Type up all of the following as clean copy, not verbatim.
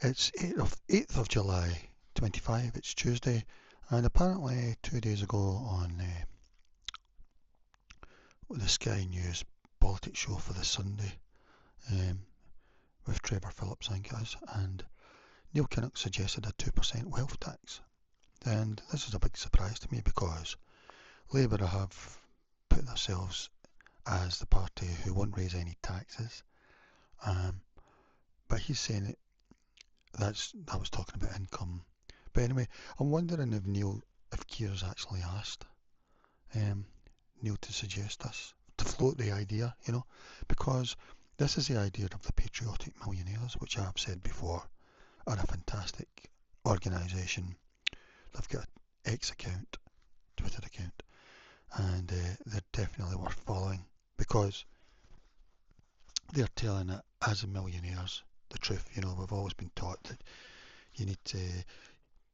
It's 8th of July 25, it's Tuesday, and apparently 2 days ago on the Sky News politics show for the Sunday, um, with Trevor Phillips, I think it is, and Neil Kinnock suggested a 2% wealth tax. And this is a big surprise to me because Labour have put themselves as the party who won't raise any taxes. But he's saying it, I was talking about income. But anyway, I'm wondering if Keir's actually asked Neil to suggest this, to float the idea, because this is the idea of the Patriotic Millionaires, which I've said before are a fantastic organisation. They've got an X account, Twitter account, and they're definitely worth following because they're telling it as millionaires the truth. We've always been taught that you need to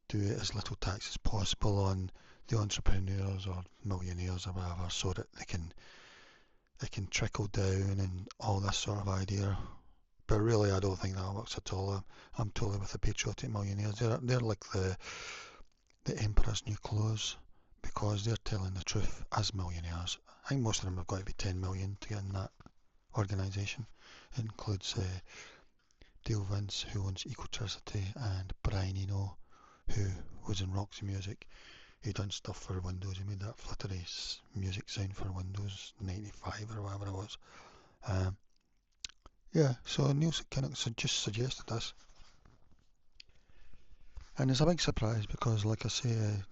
do as little tax as possible on the entrepreneurs or millionaires or whatever, so that they can trickle down and all this sort of idea. But really, I don't think that works at all. I'm totally with the Patriotic Millionaires. They're like the Emperor's New Clothes because they're telling the truth as millionaires. I think most of them have got to be 10 million to get in that organisation. It includes Dale Vince, who owns Ecotricity, and Brian Eno, who was in Roxy Music. He done stuff for Windows. He made that fluttery music sound for Windows 95 or whatever it was. So Neil Kinnock just suggested this. And it's a big surprise because, like I say,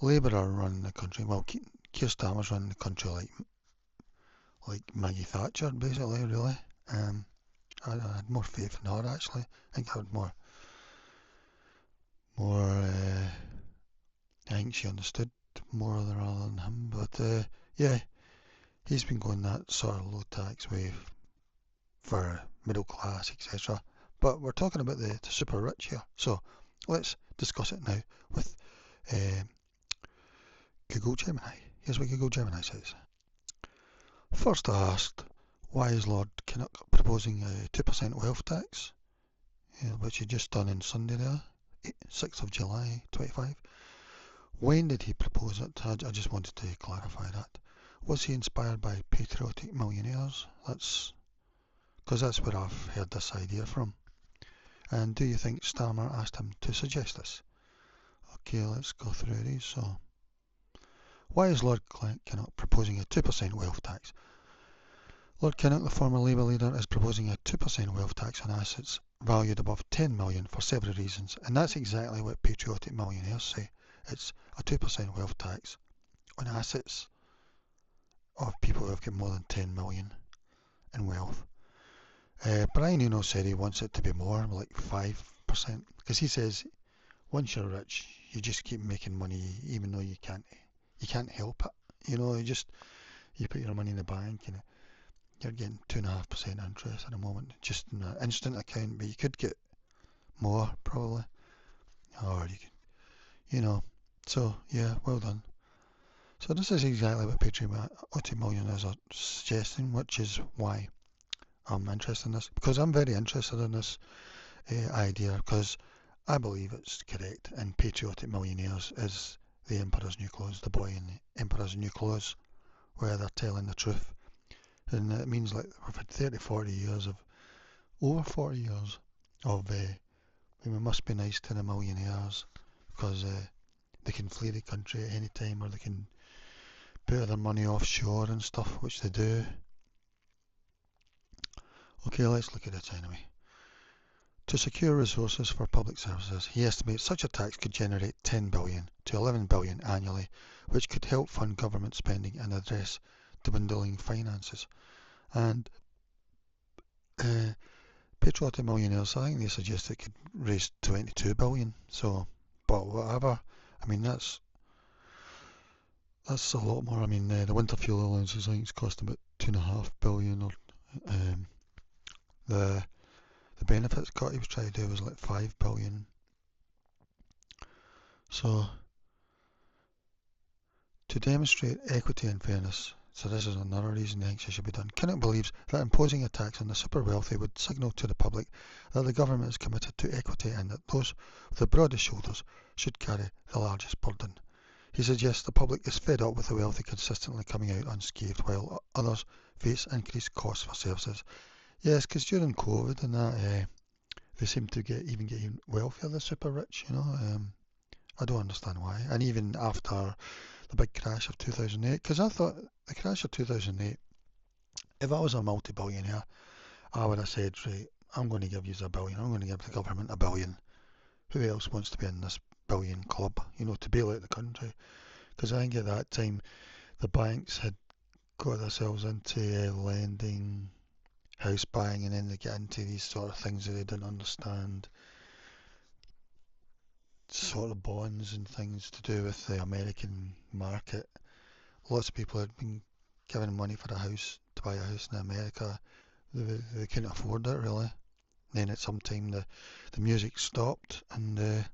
Labour are running the country. Well, Keir Starmer's running the country like Maggie Thatcher, basically, really. I had more faith in her, actually. I think I had more. I think she understood more rather than him. But he's been going that sort of low tax way for middle class, etc. But we're talking about the super rich here. So let's discuss it now with Google Gemini. Here's what Google Gemini says. First I asked, why is Lord Kinnock proposing a 2% wealth tax? Which he just done on Sunday there, 6th of July 25. When did he propose it? I just wanted to clarify that. Was he inspired by Patriotic Millionaires? Because that's where I've heard this idea from. And do you think Starmer asked him to suggest this? Okay, let's go through these. So, why is Lord Kinnock proposing a 2% wealth tax? Lord Kinnock, the former Labour leader, is proposing a 2% wealth tax on assets valued above 10 million for several reasons, and that's exactly what Patriotic Millionaires say. It's a 2% wealth tax on assets of people who have got more than 10 million in wealth. Brian Eno said he wants it to be more, like 5%, because he says once you're rich, you just keep making money, even though you can't help it. You put your money in the bank and you're getting 2.5% interest at the moment, just in an instant account, but you could get more probably, or you could, so yeah, well done. So this is exactly what Patriotic Millionaires are suggesting, which is why I'm interested in this, because I'm very interested in this idea, because I believe it's correct, and Patriotic Millionaires is the Emperor's New Clothes, the boy in the Emperor's New Clothes, where they're telling the truth. And it means like we've had 30, 40 years of, over 40 years of, we must be nice to the millionaires, because they can flee the country at any time, or they can put their money offshore and stuff, which they do. Okay, let's look at it anyway. To secure resources for public services, he estimates such a tax could generate 10 billion to 11 billion annually, which could help fund government spending and address dwindling finances. And Patriotic Millionaires, I think they suggest it could raise 22 billion. So, but whatever. I mean, that's a lot more. I mean, the winter fuel allowances, I think, it's cost about 2.5 billion, or the benefits cut he was trying to do was like 5 billion. So, to demonstrate equity and fairness, So this is another reason he thinks it should be done. Kinnock believes that imposing a tax on the super wealthy would signal to the public that the government is committed to equity and that those with the broadest shoulders should carry the largest burden. He suggests the public is fed up with the wealthy consistently coming out unscathed while others face increased costs for services. Yes, because during COVID and that, they seem to get even wealthier, the super rich, you know. I don't understand why. And even after the big crash of 2008, because I thought the crash of 2008, if I was a multi-billionaire, I would have said, right, I'm going to give you a billion, I'm going to give the government a billion. Who else wants to be in this billion club, you know, to bail out the country? Because I think at that time, the banks had got themselves into lending, house buying, and then they get into these sort of things that they didn't understand, sort of bonds and things to do with the American market. Lots of people had been given money for a house, to buy a house in America. They couldn't afford it really. Then at some time the music stopped and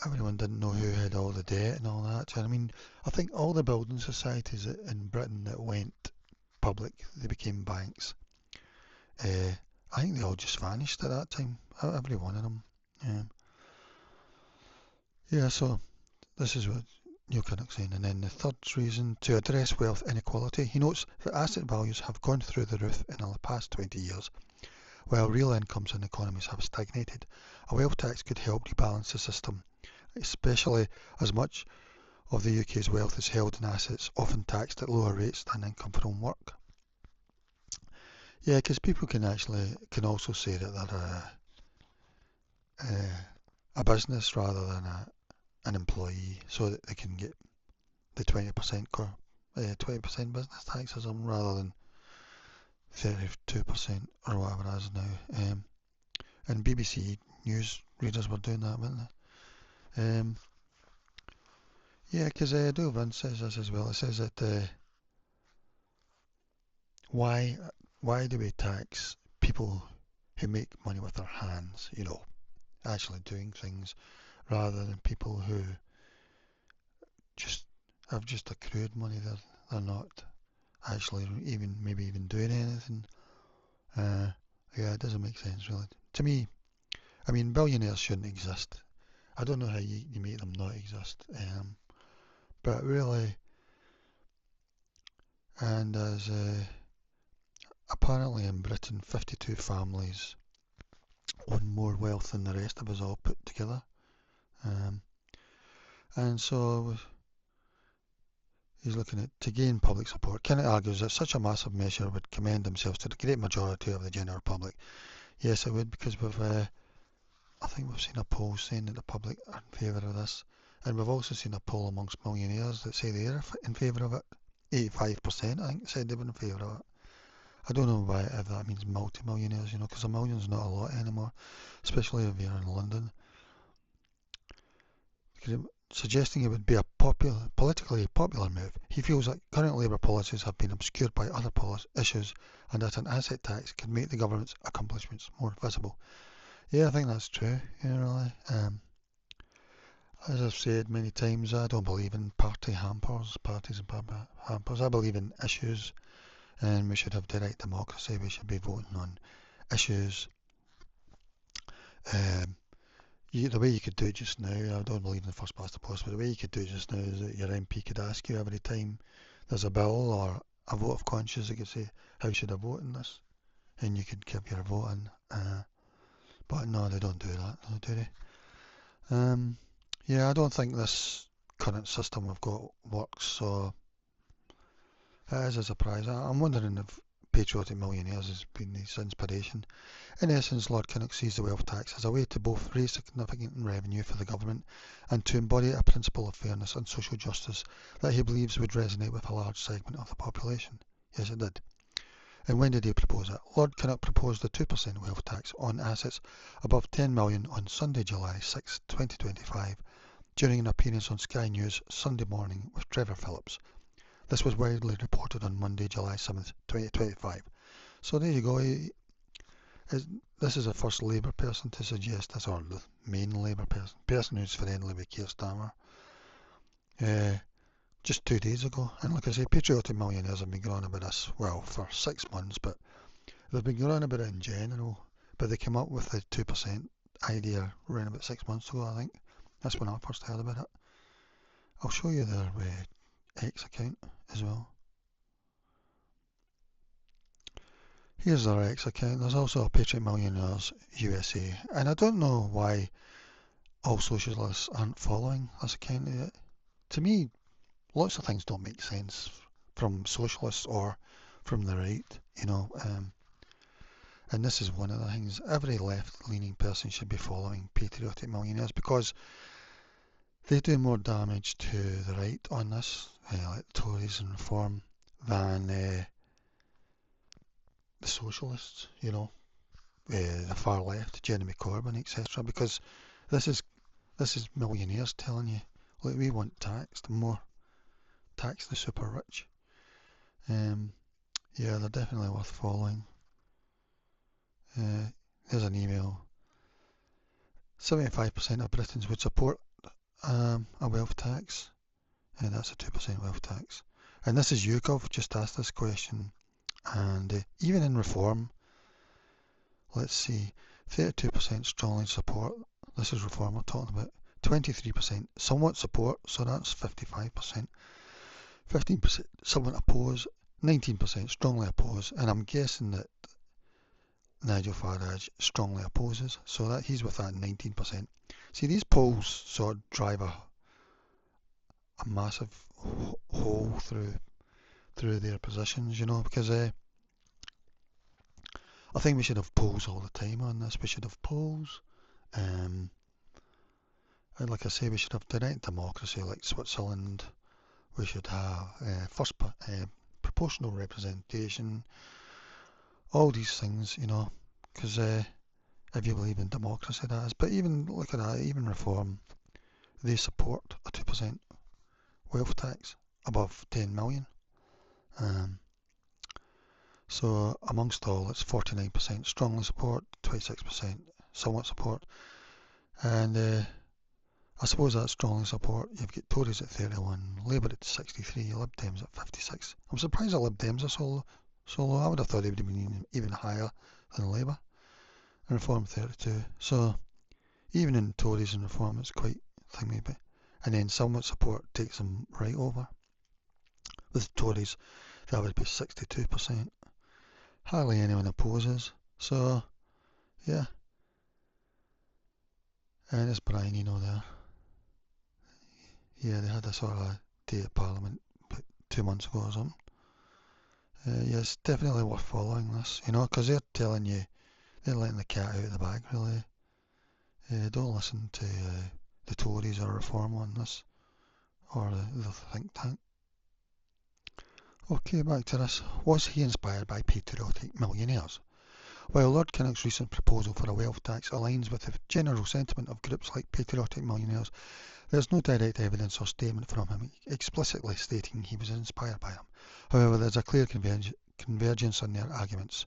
everyone didn't know who had all the debt and all that. I mean, I think all the building societies in Britain that went public, they became banks. I think they all just vanished at that time, every one of them. Yeah, so this is what Neil Kinnock's saying. And then the third reason, to address wealth inequality, he notes that asset values have gone through the roof in the past 20 years, while real incomes in economies have stagnated. A wealth tax could help rebalance the system, especially as much of the UK's wealth is held in assets, often taxed at lower rates than income from work. Yeah, because people can also say that they're a business rather than an employee, so that they can get the 20% 20% business tax or something rather than 32% or whatever it is now. And BBC News readers were doing that, weren't they? Yeah, because Dovan says this as well. It says that why do we tax people who make money with their hands, you know, actually doing things, rather than people who just have just accrued money. They're not actually maybe even doing anything. Yeah, it doesn't make sense really. To me, I mean, billionaires shouldn't exist. I don't know how you make them not exist. But really, and as apparently in Britain, 52 families own more wealth than the rest of us all put together. And so he's looking at to gain public support. Kinnock argues that such a massive measure would commend themselves to the great majority of the general public. Yes, it would, because I think we've seen a poll saying that the public are in favour of this, and we've also seen a poll amongst millionaires that say they're in favour of it. 85%, I think, said they were in favour of it. I don't know if that means multi-millionaires, you know, because a million's not a lot anymore, especially if you're in London. Suggesting it would be a politically popular move. He feels that current Labour policies have been obscured by other issues and that an asset tax could make the government's accomplishments more visible. Yeah, I think that's true, you know, really. As I've said many times, I don't believe in parties and hampers. I believe in issues, and we should have direct democracy. We should be voting on issues. The way you could do it just now, I don't believe in the first past the post, but the way you could do it just now is that your MP could ask you every time there's a bill or a vote of conscience. They could say, how should I vote in this? And you could give your vote in. But no, they don't do that, do they? Yeah, I don't think this current system we've got works, so it is a surprise. I'm wondering if Patriotic Millionaires has been his inspiration. In essence, Lord Kinnock sees the wealth tax as a way to both raise significant revenue for the government and to embody a principle of fairness and social justice that he believes would resonate with a large segment of the population. Yes, it did. And when did he propose it? Lord Kinnock proposed the 2% wealth tax on assets above 10 million on Sunday, July 6, 2025, during an appearance on Sky News Sunday morning with Trevor Phillips. This was widely reported on Monday, July 7th, 2025. So there you go. This is the first Labour person to suggest this, or the main Labour person who's friendly with Keir Starmer. just 2 days ago. And like I say, Patriotic Millionaires have been going on about this, well, for 6 months, but they've been going on about it in general. But they came up with the 2% idea around about 6 months ago, I think. That's when I first heard about it. I'll show you their X account as well. Here's their X account. There's also a Patriotic Millionaires USA. And I don't know why all socialists aren't following this account yet. To me, lots of things don't make sense from socialists or from the right, and this is one of the things. Every left-leaning person should be following Patriotic Millionaires because they do more damage to the right on this, like the Tories and Reform, than the socialists, the far left, Jeremy Corbyn, etc. Because this is millionaires telling you, like, we want more tax the super rich. Yeah, they're definitely worth following. There's an email. 75% of Britons would support a wealth tax, and that's a 2% wealth tax. And this is YouGov just asked this question, and even in Reform, let's see, 32% strongly support. This is Reform we're talking about. 23% somewhat support, so that's 55%. 15% somewhat oppose. 19% strongly oppose, and I'm guessing that Nigel Farage strongly opposes, so that he's with that 19%. See, these polls sort of drive a massive hole through their positions, because I think we should have polls all the time on this. We should have polls, and like I say, we should have direct democracy like Switzerland. We should have proportional representation. All these things, because if you believe in democracy, that is. But even look at that, even Reform, they support a 2% wealth tax above 10 million. So amongst all, it's 49% strongly support, 26% somewhat support, and I suppose that strongly support, you've got Tories at 31, Labour at 63, Lib Dems at 56. I'm surprised the Lib Dems are so low. I would have thought they would have been even higher than Labour. And Reform 32. So even in Tories and Reform, it's quite thingy. And then somewhat support takes them right over. With Tories, that would be 62%. Hardly anyone opposes. So, yeah. And it's Brian, there. Yeah, they had a sort of day at Parliament about 2 months ago or something. Yeah, it's definitely worth following this, because they're telling you, they're letting the cat out of the bag, really. Don't listen to the Tories or Reform on this, or the think tank. Okay, back to this. Was he inspired by Patriotic Millionaires? While Lord Kinnock's recent proposal for a wealth tax aligns with the general sentiment of groups like Patriotic Millionaires, there is no direct evidence or statement from him explicitly stating he was inspired by them. However, there is a clear convergence on their arguments.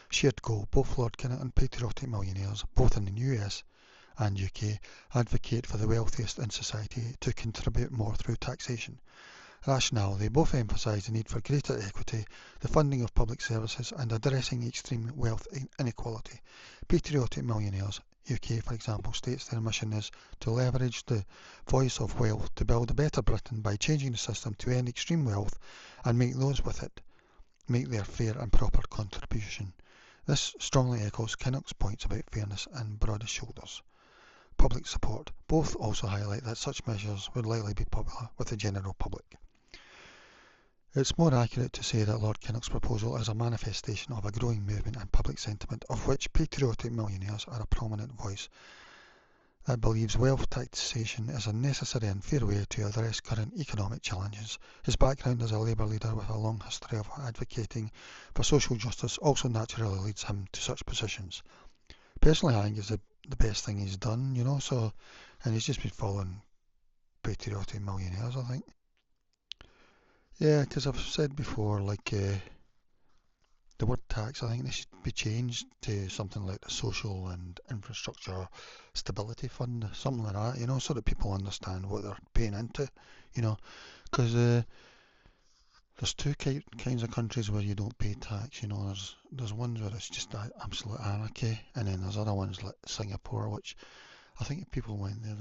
Shared goal, both Lord Kinnock and Patriotic Millionaires, both in the US and UK, advocate for the wealthiest in society to contribute more through taxation. Rationale, they both emphasise the need for greater equity, the funding of public services and addressing extreme wealth inequality. Patriotic Millionaires, UK for example, states their mission is to leverage the voice of wealth to build a better Britain by changing the system to end extreme wealth and make those with it make their fair and proper contribution. This strongly echoes Kinnock's points about fairness and broadest shoulders. Public support. Both also highlight that such measures would likely be popular with the general public. It's more accurate to say that Lord Kinnock's proposal is a manifestation of a growing movement and public sentiment, of which Patriotic Millionaires are a prominent voice, that believes wealth taxation is a necessary and fair way to address current economic challenges. His background as a Labour leader with a long history of advocating for social justice also naturally leads him to such positions. Personally, I think it's the best thing he's done, and he's just been following Patriotic Millionaires, I think. Yeah, because I've said before, the word tax, I think they should be changed to something like the Social and Infrastructure Stability Fund, something like that, so that people understand what they're paying into, Because there's two kinds of countries where you don't pay tax. There's ones where it's just absolute anarchy, and then there's other ones like Singapore, which I think if people went there,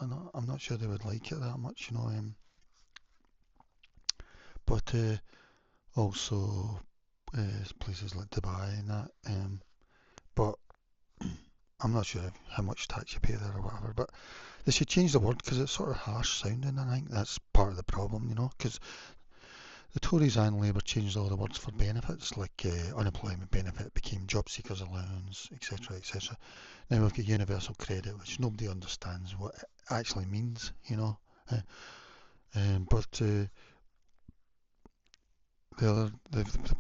I'm not sure they would like it that much. But also places like Dubai and that. But I'm not sure how much tax you pay there or whatever. But they should change the word because it's sort of harsh sounding. I think that's part of the problem, because the Tories and Labour changed all the words for benefits, like unemployment benefit became job seekers allowance, etc., etc. Now we've got universal credit, which nobody understands what it actually means. Uh, but the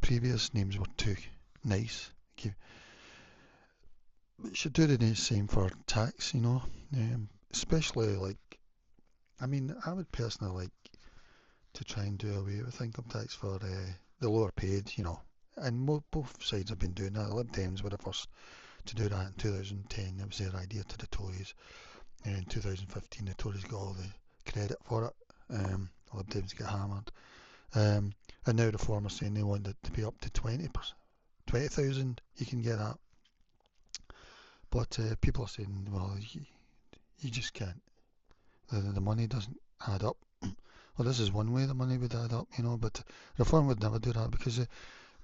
previous names were too nice. We should do the same for tax. Especially like, I mean, I would personally like to try and do away with income tax for the lower paid. And both sides have been doing that. The Lib Dems were the first to do that in 2010. That was their idea to the Tories. And in 2015, the Tories got all the credit for it. The Lib Dems get hammered. And now the Reform are saying they want it to be up to 20,000. You can get that. But people are saying, well, you just can't. The money doesn't add up. Well, this is one way the money would add up, but Reform would never do that because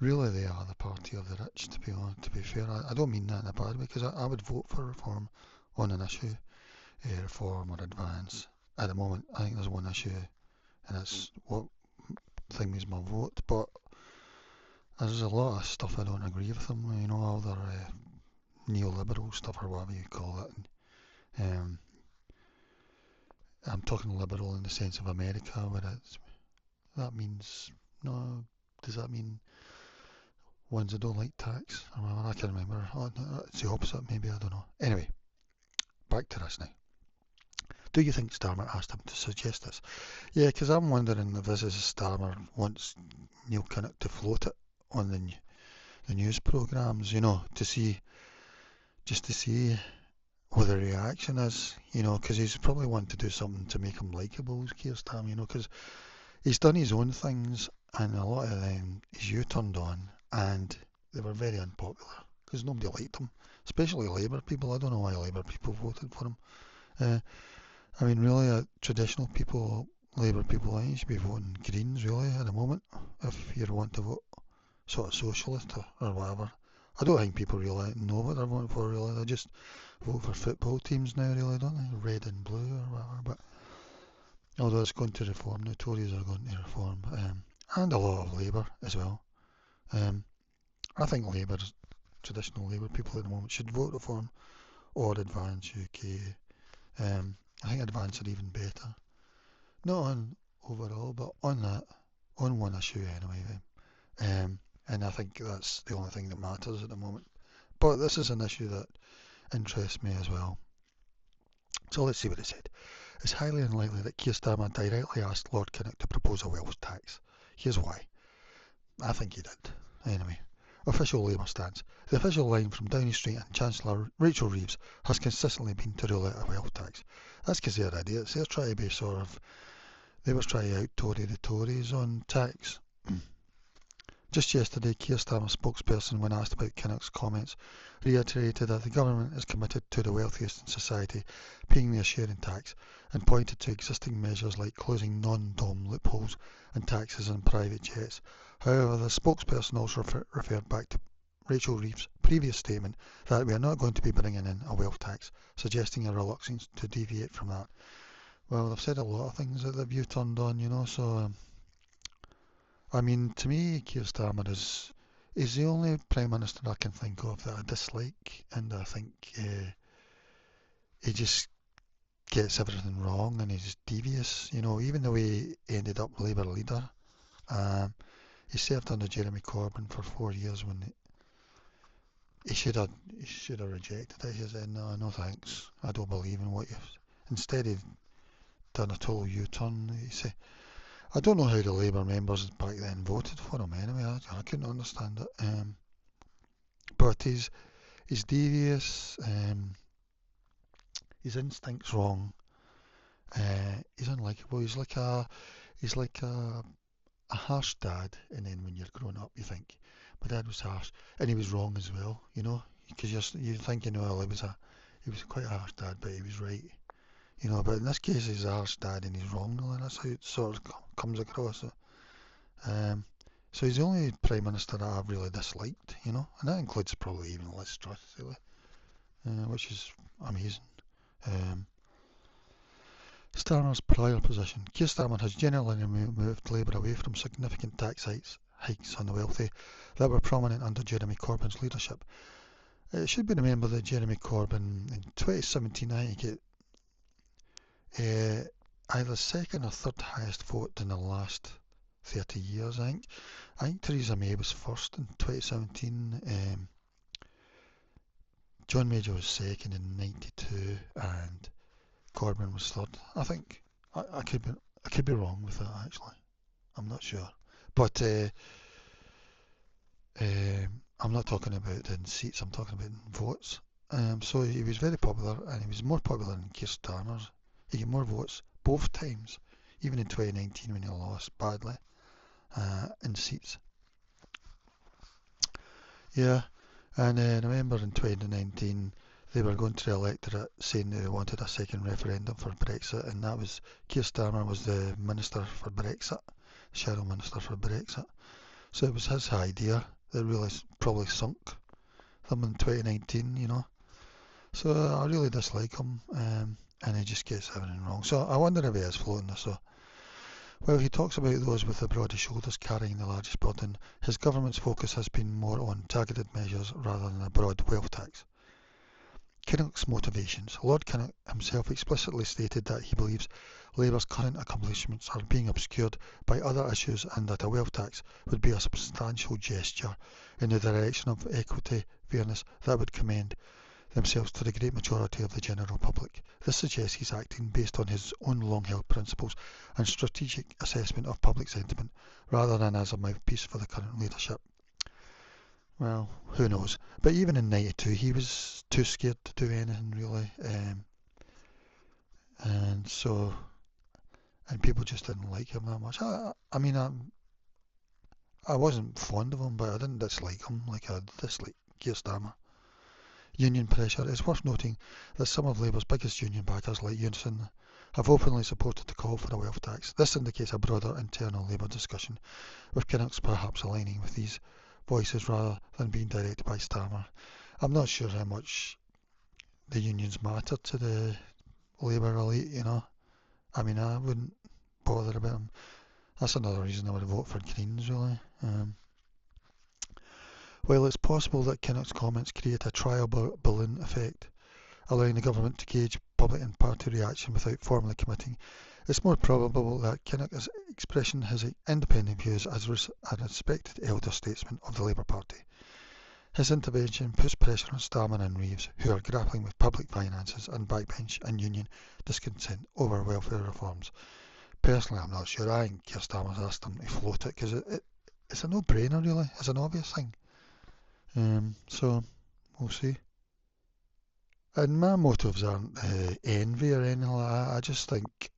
really they are the party of the rich, to be honest, to be fair. I don't mean that in a bad way because I would vote for Reform on an issue, Reform or Advance. At the moment, I think there's one issue and it's what thing means my vote, but there's a lot of stuff I don't agree with them, all their neoliberal stuff or whatever you call it. And, I'm talking liberal in the sense of America, where that means, no, does that mean ones that don't like tax? Or whatever? I can't remember. Oh, no, it's the opposite, maybe, I don't know. Anyway, back to this now. Do you think Starmer asked him to suggest this? Yeah, because I'm wondering if this is Starmer wants Neil Kinnock to float it on the news programmes, to see, just to see what the reaction is, because he's probably wanting to do something to make him likeable, Keir Starmer, because he's done his own things, and a lot of them he's U-turned on, and they were very unpopular because nobody liked him, especially Labour people. I don't know why Labour people voted for him. I mean, really, traditional people, Labour people, I think you should be voting Greens really at the moment if you want to vote sort of socialist or whatever. I don't think people really know what they're voting for really. They just vote for football teams now, really, don't they? Red and blue or whatever. But although it's going to Reform, the Tories are going to Reform, and a lot of Labour as well. I think traditional Labour people at the moment should vote Reform or Advance UK. I think Advance are even better. Not on overall, but on one issue anyway. And I think that's the only thing that matters at the moment. But this is an issue that interests me as well. So let's see what it said. It's highly unlikely that Keir Starmer directly asked Lord Kinnock to propose a wealth tax. Here's why. I think he did. Anyway, official Labour stance. The official line from Downing Street and Chancellor Rachel Reeves has consistently been to rule out a wealth tax. That's because they're idiots. They're trying to be they were trying to out-Tory the Tories on tax. Just yesterday, Keir Starmer's spokesperson, when asked about Kinnock's comments, reiterated that the government is committed to the wealthiest in society paying their share in tax, and pointed to existing measures like closing non-dom loopholes and taxes on private jets. However, the spokesperson also referred back to Rachel Reeves' previous statement that we are not going to be bringing in a wealth tax, suggesting a reluctance to deviate from that. Well, they've said a lot of things that they've U-turned on, so I mean, to me, Keir Starmer is the only Prime Minister I can think of that I dislike, and I think he just gets everything wrong and he's devious. Even the way he ended up Labour leader, he served under Jeremy Corbyn for 4 years when he should have rejected it. He said, no thanks, I don't believe in what you've... Instead, he'd done a total U-turn. He said, I don't know how the Labour members back then voted for him anyway. I couldn't understand it. But he's devious. His instinct's wrong. He's unlikable. He's like a harsh dad, and then when you're growing up, you think, my dad was harsh, and he was wrong as well, because you're thinking, well, he was quite a harsh dad, but he was right, But in this case, he's a harsh dad, and he's wrong, and that's how it sort of comes across. Um, so he's the only prime minister that I've really disliked, and that includes probably even Liz Truss, really, which is amazing. Um, Starmer's prior position. Keir Starmer has generally moved Labour away from significant tax hikes on the wealthy that were prominent under Jeremy Corbyn's leadership. It should be remembered that Jeremy Corbyn in 2017, I think, either second or third highest vote in the last 30 years, I think. I think Theresa May was first in 2017. John Major was second in 92, and Corbyn was third. I think I could be wrong with that actually. I'm not sure, but I'm not talking about in seats. I'm talking about in votes. So he was very popular, and he was more popular than Keir Starmer. He got more votes both times, even in 2019 when he lost badly in seats. Yeah, and I remember in 2019 they were going to the electorate saying they wanted a second referendum for Brexit, and that was Keir Starmer was the minister for Brexit, shadow minister for Brexit. So it was his idea that really probably sunk them in 2019. So I really dislike him, and he just gets everything wrong. So I wonder if he is floating this. So, while he talks about those with the broadest shoulders carrying the largest burden, his government's focus has been more on targeted measures rather than a broad wealth tax. Kinnock's motivations. Lord Kinnock himself explicitly stated that he believes Labour's current accomplishments are being obscured by other issues and that a wealth tax would be a substantial gesture in the direction of equity, fairness that would commend themselves to the great majority of the general public. This suggests he's acting based on his own long-held principles and strategic assessment of public sentiment, rather than as a mouthpiece for the current leadership. Well, who knows? But even in '92, he was too scared to do anything really, and people just didn't like him that much. I mean, I wasn't fond of him, but I didn't dislike him like I dislike Keir Starmer. Union pressure. It's worth noting that some of Labour's biggest union backers, like Unison, have openly supported the call for a wealth tax. This indicates a broader internal Labour discussion, with Kinnock's perhaps aligning with these voices rather than being directed by Starmer. I'm not sure how much the unions matter to the Labour elite. I mean, I wouldn't bother about them. That's another reason I would vote for Greens, really. While it's possible that Kinnock's comments create a trial balloon effect, allowing the government to gauge public and party reaction without formally committing, it's more probable that Kinnock's expression has independent views as a respected elder statesman of the Labour Party. His intervention puts pressure on Starmer and Reeves, who are grappling with public finances and backbench and union discontent over welfare reforms. Personally, I'm not sure. I think Keir Starmer's asked them to float it because it's a no-brainer, really. It's an obvious thing. So, we'll see. And my motives aren't envy or anything like that. I just think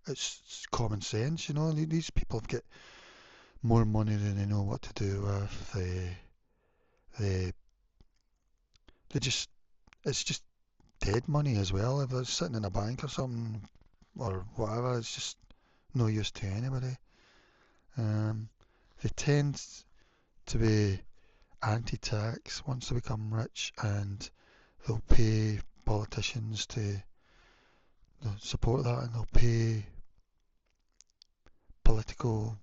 it's common sense, These people have got more money than they know what to do with. It's just dead money as well. If it's sitting in a bank or something or whatever, it's just no use to anybody. They tend to be anti-tax once they become rich, and they'll pay politicians to support that, and they'll pay political,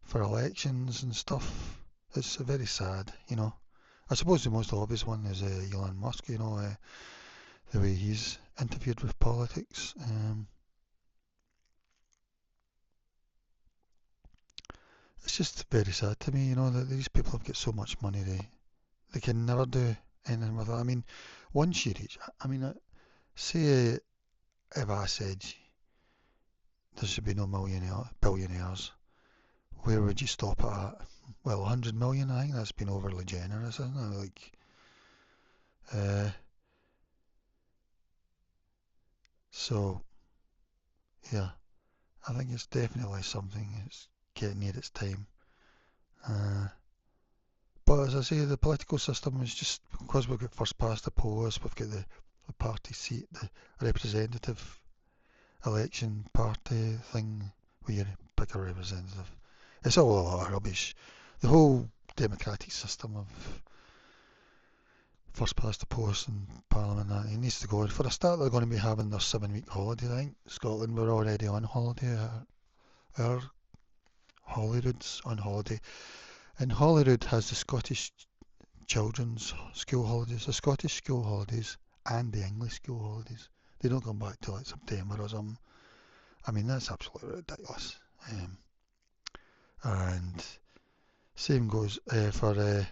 for elections and stuff. It's very sad. I suppose the most obvious one is Elon Musk. The way he's interfered with politics. It's just very sad to me, that these people have got so much money they can never do anything with it. I mean, once you reach, say if I said there should be no billionaires, where would you stop it at? Well, 100 million, I think that's been overly generous, isn't it? So, yeah, I think it's definitely something that's getting near its time. But as I say, the political system is just because we've got first past the post, we've got the party seat, the representative election party thing where you pick a representative. It's all a lot of rubbish. The whole democratic system of first past the post and Parliament, that it needs to go. For a start, they're going to be having their 7 week holiday. I think Scotland were already on holiday. Our Holyrood's on holiday, and Holyrood has the Scottish children's school holidays, the Scottish school holidays, and the English school holidays. They don't come back till like September or something. I mean, that's absolutely ridiculous. And same goes for they've,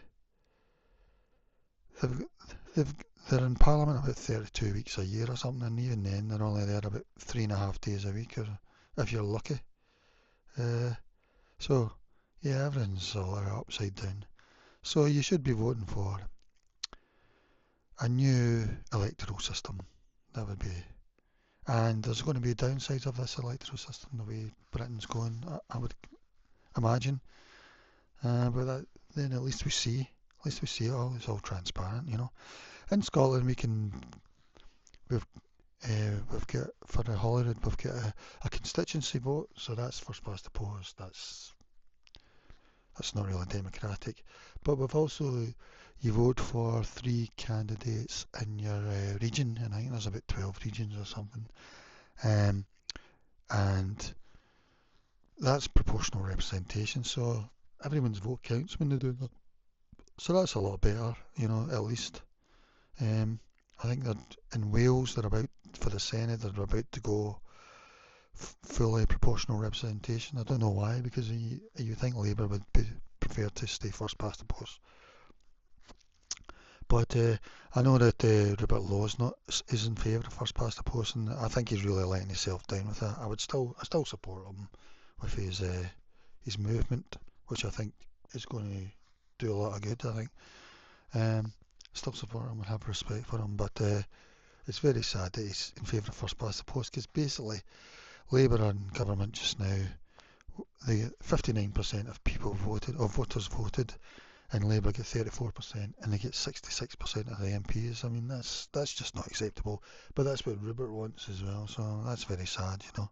they've, they're in Parliament about 32 weeks a year or something, and even then they're only there about 3.5 days a week, or if you're lucky. So yeah, everything's all upside down. So you should be voting for a new electoral system. That would be. And there's going to be downsides of this electoral system, the way Britain's going, I would imagine. But then at least we see. At least we see it all. It's all transparent, you know. In Scotland, we've we've got for the Holyrood, we've got a constituency vote, so that's first past the post. That's not really democratic. But we've also you vote for 3 candidates in your region, and I think there's about 12 regions or something. And that's proportional representation, so everyone's vote counts when they do that. So that's a lot better, you know, at least. I think that in Wales they're about for the Senate they're about to go fully proportional representation. I don't know why, because you think Labour would be prefer to stay first past the post. But I know that Robert Law's not is in favour of first past the post, and I think he's really letting himself down with that. I still support him with his movement, which I think is going to do a lot of good. I think. Still support him and have respect for him, but it's very sad that he's in favour of first past the post, because basically Labour are in government just now. The 59% of voters voted, and Labour get 34%, and they get 66% of the MPs. I mean, that's just not acceptable. But that's what Rupert wants as well, so that's very sad, you know.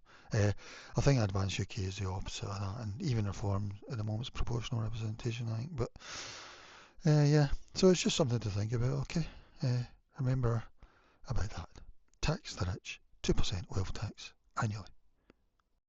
I think Advance UK is the opposite of that, and even Reform at the moment is proportional representation, I think. But yeah, so it's just something to think about. Okay, remember about that. Tax the rich, 2% wealth tax annually.